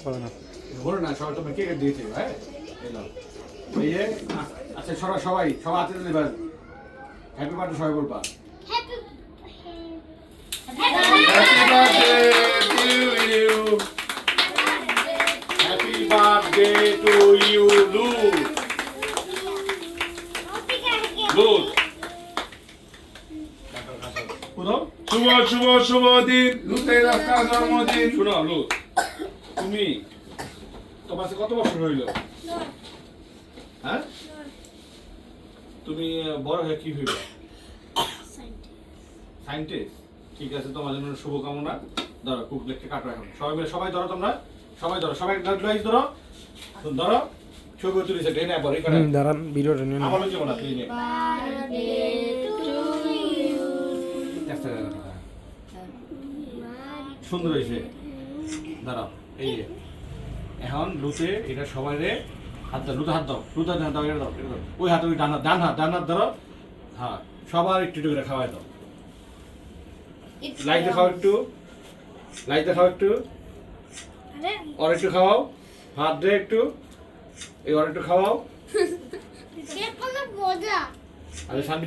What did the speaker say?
বলো না বলো না সবাই তোমাকে কেক দিয়েছে হ্যাঁ এলাম এই যে আচ্ছা সবাই হাতে দিবেন হ্যাপি বার্থডে সবাই বলবা happy happy birthday to you লুজ লুজ শুভ দিন লুতের আজকে জন্মদিন। শুনো লুজ তুমি তোমার কাছে কত বছর হইলো হ্যাঁ তুমি বড় হয়ে কি হইবে সায়েন্টিস্ট ঠিক আছে তোমার জন্য শুভকামনা ধরো কুক লেখকে কাটো এখন সবাই মিলে সবাই ধরো তোমরা সবাই গ্লাস ধরো ধরো ছবি তুলিছে টেনে পরে করে দাঁড়ান ভিডিওটা নিয়ে আমার লজ্জা না তুই নে সুন্দর হয়েছে দাঁড়াও এই যে এখন লুতে এটা সবাই রে হাত দাও লুতে হাত দাও এটা দাও ওই হাতে ওই ডান হাত ধরো হ্যাঁ সবার একটু একটু করে খাওয়াই দাও লাইট দেখাও একটু আর একটু খাওয়াও হাত দিয়ে একটু এই আর একটু খাওয়াও মজা আরে শান্তি